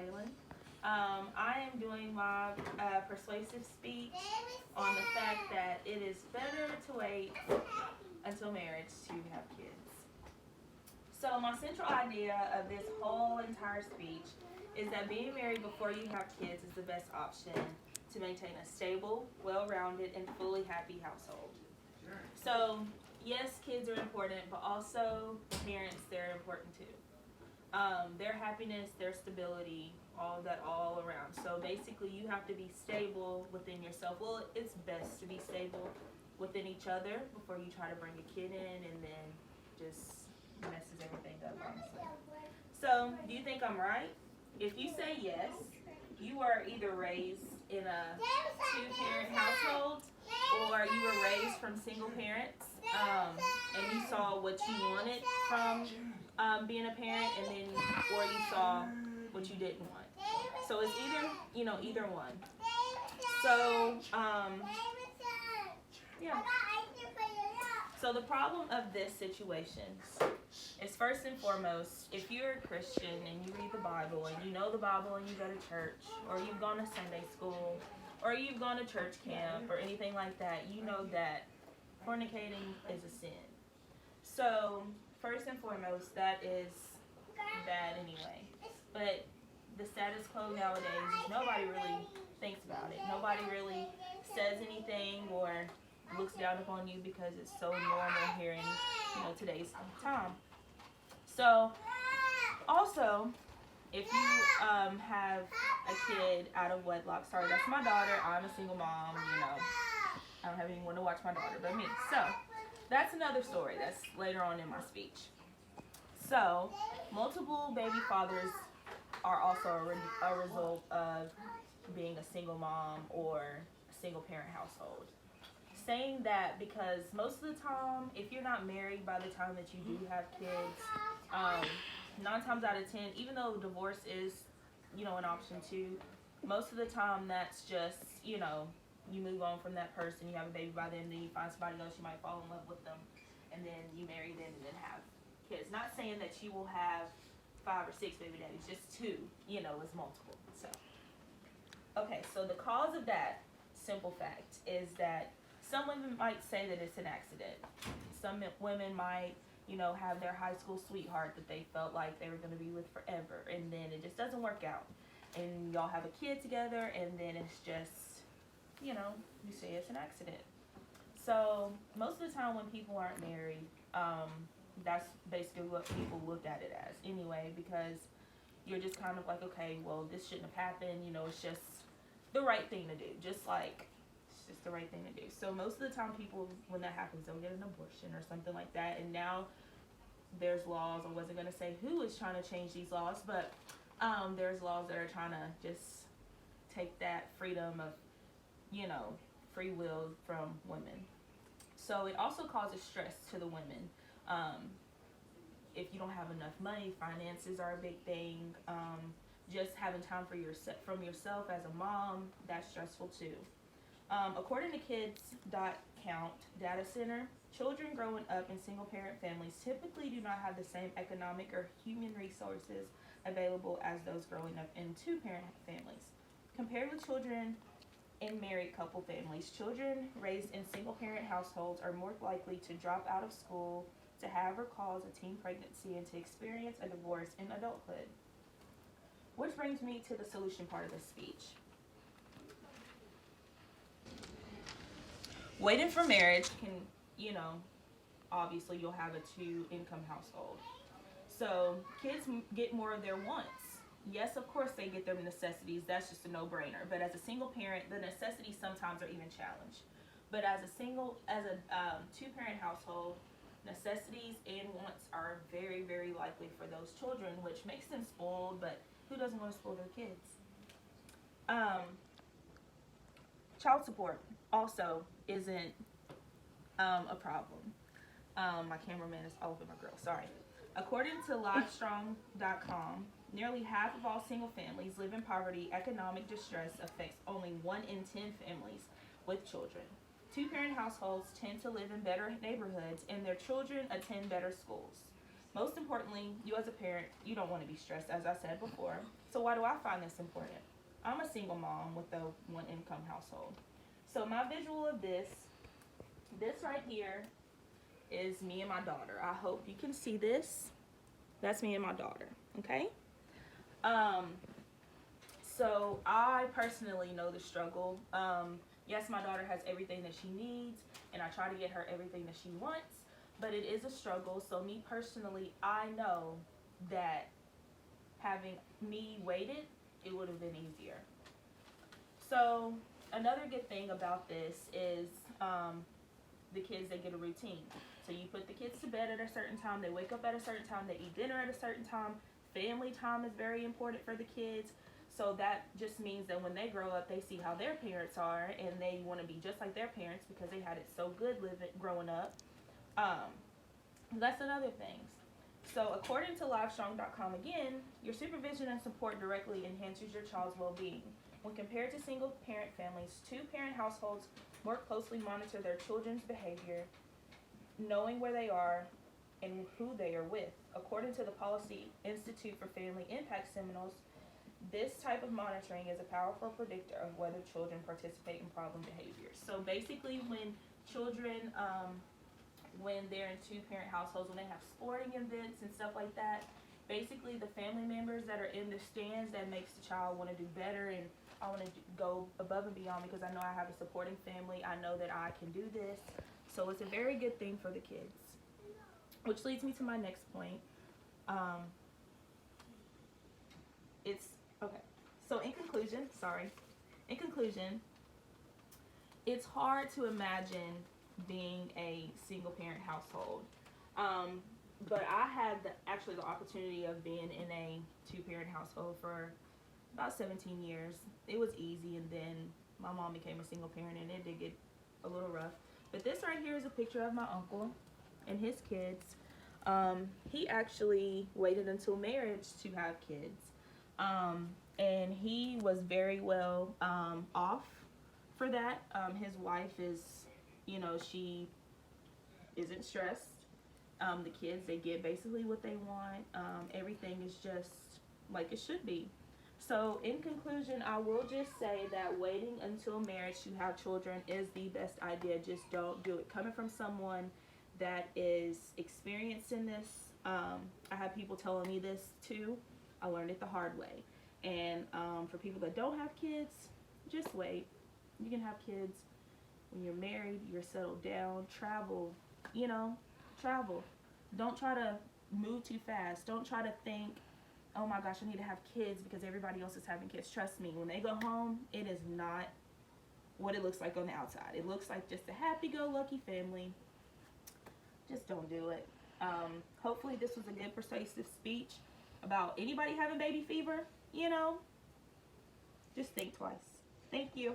Kaylin. I am doing my persuasive speech on the fact that it is better to wait until marriage to have kids. So, my central idea of this whole entire speech is that being married before you have kids is the best option to maintain a stable, well rounded, and fully happy household. So, yes, kids are important, but also parents, they're important too. Their happiness, their stability, all of that all around. So basically, you have to be stable within yourself. Well, it's best to be stable within each other before you try to bring a kid in and then just messes everything up, honestly. So, do you think I'm right? If you say yes, you were either raised in a two-parent household or you were raised from single parents, and you saw what you wanted from being a parent, and then or you saw what you didn't want. So it's either one. So yeah. So the problem of this situation is, first and foremost, if you're a Christian and you read the Bible and you know the Bible and you go to church, or you've gone to Sunday school, or you've gone to church camp or anything like that, you know that fornicating is a sin. So first and foremost, that is bad anyway. But the status quo nowadays is nobody really thinks about it. Nobody really says anything or looks down upon you because it's so normal here in today's time. So also, if you have a kid out of wedlock, sorry, that's my daughter. I'm a single mom. I don't have anyone to watch my daughter but me. So that's another story. That's later on in my speech. So multiple baby fathers are also a result of being a single mom or a single parent household. Saying that because most of the time, if you're not married by the time that you do have kids, 9 times out of 10, even though divorce is, an option too, most of the time that's just, you move on from that person, you have a baby by them, then you find somebody else, you might fall in love with them, and then you marry them and then have kids. Not saying that you will have 5 or 6 baby daddies, just 2, is multiple. So, okay, so the cause of that simple fact is that some women might say that it's an accident. Some women might, have their high school sweetheart that they felt like they were going to be with forever, and then it just doesn't work out. And y'all have a kid together, and then it's just, you say it's an accident. So most of the time when people aren't married, that's basically what people look at it as anyway, because you're just kind of like, okay, well, this shouldn't have happened. It's just the right thing to do. Just like, it's just the right thing to do. So most of the time people, when that happens, they'll get an abortion or something like that. And now there's laws. I wasn't going to say who is trying to change these laws, but there's laws that are trying to just take that freedom of, free will from women. So it also causes stress to the women. If you don't have enough money, finances are a big thing. Just having time for from yourself as a mom, that's stressful too. According to Kids.count Data Center, children growing up in single-parent families typically do not have the same economic or human resources available as those growing up in two-parent families. Compared with children in married couple families, children raised in single-parent households are more likely to drop out of school, to have or cause a teen pregnancy, and to experience a divorce in adulthood. Which brings me to the solution part of this speech. Waiting for marriage can, obviously you'll have a 2-income household. So kids get more of their wants. Yes, of course they get their necessities. That's just a no-brainer. But as a single parent, the necessities sometimes are even challenged. But as a 2-parent household, necessities and wants are very, very likely for those children, which makes them spoiled, but who doesn't want to spoil their kids? Child support also isn't a problem. My cameraman is all over my grill, sorry. According to Livestrong.com, nearly half of all single families live in poverty. Economic distress affects only 1 in 10 families with children. 2-parent households tend to live in better neighborhoods, and their children attend better schools. Most importantly, you as a parent, you don't want to be stressed, as I said before. So why do I find this important? I'm a single mom with a one-income household. So my visual of this right here is me and my daughter. I hope you can see this. That's me and my daughter, okay? So I personally know the struggle. Yes, my daughter has everything that she needs, and I try to get her everything that she wants, but it is a struggle. So me personally, I know that having me waited, it would have been easier. So another good thing about this is the kids, they get a routine. So you put the kids to bed at a certain time, they wake up at a certain time, they eat dinner at a certain time. Family time is very important for the kids. So that just means that when they grow up, they see how their parents are, and they want to be just like their parents because they had it so good growing up. That's another thing. So according to Livestrong.com again, your supervision and support directly enhances your child's well-being. When compared to single-parent families, two-parent households more closely monitor their children's behavior, knowing where they are and who they are with. According to the Policy Institute for Family Impact Seminars, this type of monitoring is a powerful predictor of whether children participate in problem behaviors. So basically, when children, when they're in two-parent households, when they have sporting events and stuff like that, basically the family members that are in the stands, that makes the child want to do better, and I want to go above and beyond because I know I have a supporting family. I know that I can do this. So it's a very good thing for the kids. Which leads me to my next point. So in conclusion, it's hard to imagine being a single parent household. But I had actually the opportunity of being in a two-parent household for about 17 years. It was easy, and then my mom became a single parent, and it did get a little rough. But this right here is a picture of my uncle and his kids. He actually waited until marriage to have kids. And he was very well off for that. His wife is, she isn't stressed. The kids, they get basically what they want. Everything is just like it should be. So in conclusion, I will just say that waiting until marriage to have children is the best idea. Just don't do it. Coming from someone that is experienced in this, I have people telling me this too. I learned it the hard way. And for people that don't have kids, just wait. You can have kids when you're married, you're settled down, travel, travel. Don't try to move too fast. Don't try to think, oh my gosh, I need to have kids because everybody else is having kids. Trust me, when they go home, it is not what it looks like on the outside. It looks like just a happy-go-lucky family. Just don't do it. Hopefully this was a good persuasive speech about anybody having baby fever, just think twice. Thank you.